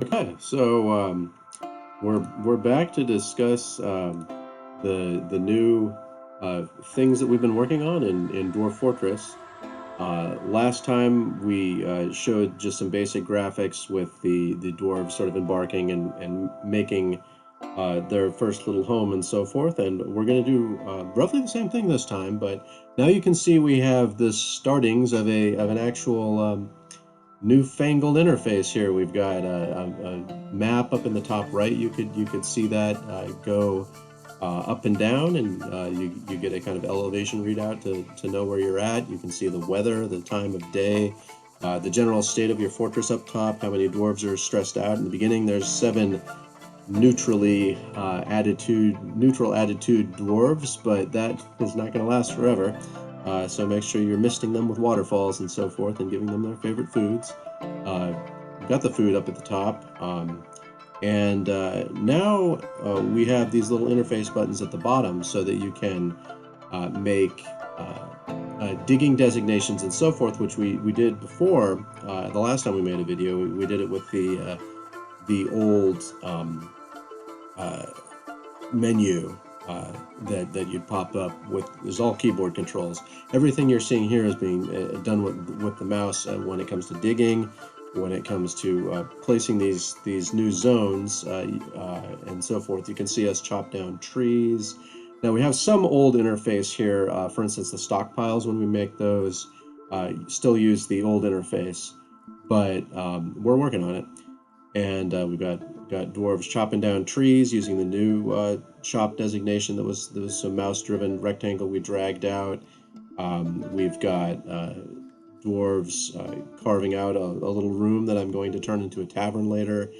Okay, so we're back to discuss the new things that we've been working on in Dwarf Fortress. Last time we showed just some basic graphics with the dwarves sort of embarking and making their first little home and so forth, and we're going to do roughly the same thing this time. But now you can see we have the startings of an actual newfangled interface here. We've got a map up in the top right. You could see that go up and down, and you get a kind of elevation readout to know where you're at. You can see the weather, the time of day, the general state of your fortress up top, how many dwarves are stressed out. In the beginning, there's 7 neutral attitude dwarves, but that is not going to last forever. So make sure you're misting them with waterfalls and so forth and giving them their favorite foods. Got the food up at the top. And now we have these little interface buttons at the bottom so that you can make digging designations and so forth, which we did before. The last time we made a video, we did it with the old menu that you'd pop up with. Is all keyboard controls. Everything you're seeing here is being done with the mouse when it comes to digging, when it comes to placing these new zones and so forth. You can see us chop down trees. Now we have some old interface here. For instance, the stockpiles, when we make those, still use the old interface, but we're working on it. And we've got dwarves chopping down trees using the new chop designation that was some mouse-driven rectangle we dragged out. We've got dwarves carving out a little room that I'm going to turn into a tavern later.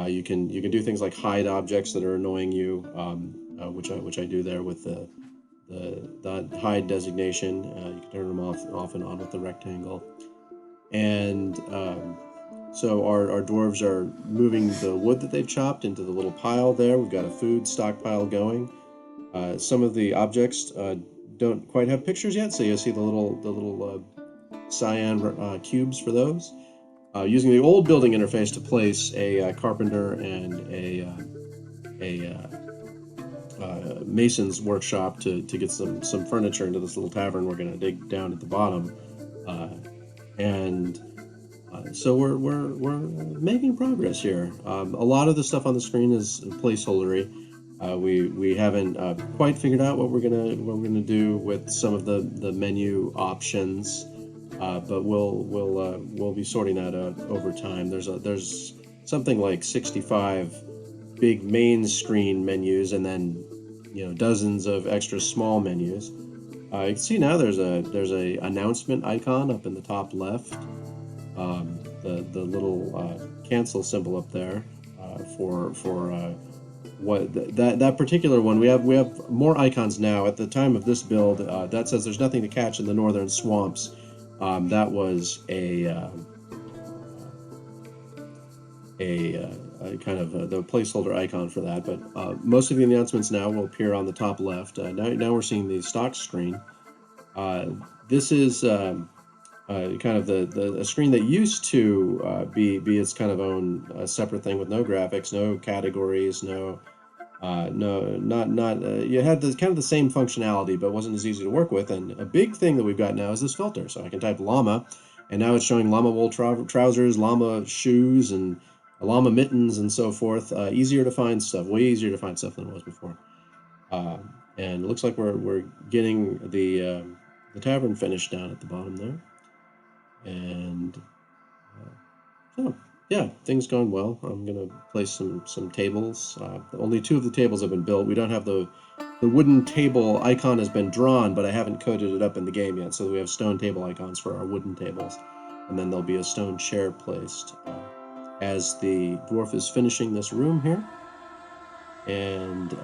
You can do things like hide objects that are annoying you, which I do there with the hide designation. You can turn them off and on with the rectangle. And so our dwarves are moving the wood that they've chopped into the little pile there. We've got a food stockpile going. Some of the objects don't quite have pictures yet, so you'll see the little cyan cubes for those. Using the old building interface to place a carpenter and a mason's workshop to get some furniture into this little tavern we're going to dig down at the bottom. So we're making progress here. A lot of the stuff on the screen is placeholdery. We haven't quite figured out what we're gonna do with some of the menu options, but we'll be sorting that out over time. There's something like 65 big main screen menus, and then dozens of extra small menus. You can see now there's a announcement icon up in the top left. The little cancel symbol up there for what that particular one. We have more icons now. At the time of this build, that says there's nothing to catch in the northern swamps. That was a kind of the placeholder icon for that. But most of the announcements now will appear on the top left. Now we're seeing the stock screen. This is kind of the screen that used to be its kind of own separate thing with no graphics, no categories, you had kind of the same functionality, but wasn't as easy to work with. And a big thing that we've got now is this filter. So I can type llama, and now it's showing llama wool trousers, llama shoes, and llama mittens, and so forth. Easier to find stuff, way easier to find stuff than it was before. And it looks like we're getting the tavern finished down at the bottom there. And so yeah, things going well. I'm gonna place some tables. Only 2 of the tables have been built. We don't have the wooden table icon has been drawn, but I haven't coded it up in the game yet. So we have stone table icons for our wooden tables, and then there'll be a stone chair placed as the dwarf is finishing this room here. And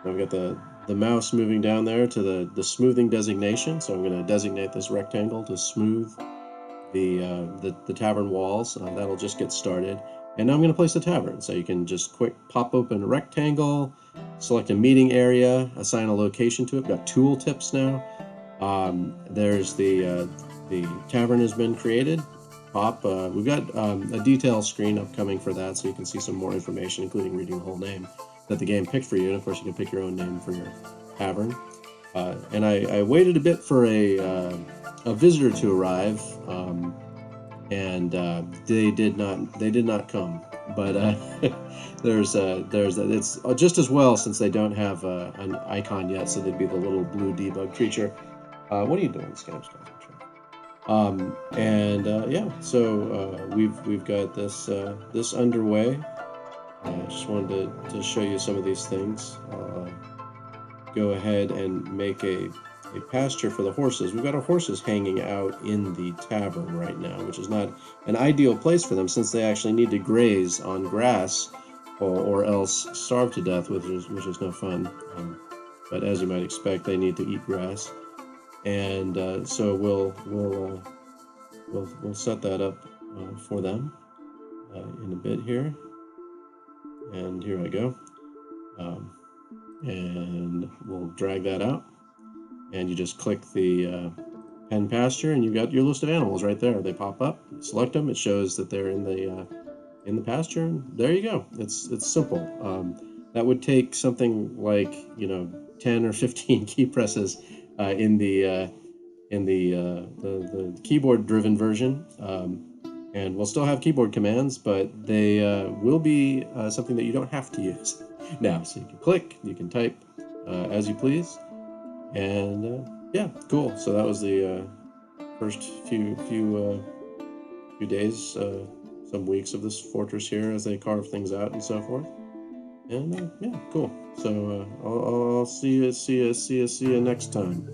now we've got the mouse moving down there to the smoothing designation. So I'm going to designate this rectangle to smooth the tavern walls. That'll just get started. And now I'm going to place the tavern. So you can just quick pop open a rectangle, select a meeting area, assign a location to it. We've got tool tips now. There's the tavern has been created. pop. We've got a detail screen upcoming for that, so you can see some more information, including reading the whole name that the game picked for you. And of course, you can pick your own name for your tavern. And I waited a bit for a visitor to arrive, and they did not come. But it's just as well, since they don't have an icon yet, so they'd be the little blue debug creature. What are you doing, Scamps? Yeah, so we've got this underway. I just wanted to show you some of these things. Go ahead and make a pasture for the horses. We've got our horses hanging out in the tavern right now, which is not an ideal place for them, since they actually need to graze on grass or else starve to death, which is no fun. But as you might expect, they need to eat grass, and so we'll set that up for them in a bit here. And here I go. And we'll drag that out, and you just click the pen pasture, and you've got your list of animals right there. They pop up, select them, it shows that they're in the pasture, and there you go. It's simple. That would take something like 10 or 15 key presses in the keyboard driven version, and we'll still have keyboard commands, but they will be something that you don't have to use now. So you can click, you can type as you please, and yeah, cool. So that was the first few days, some weeks of this fortress here as they carve things out and so forth. And yeah, cool. So I'll see you next time.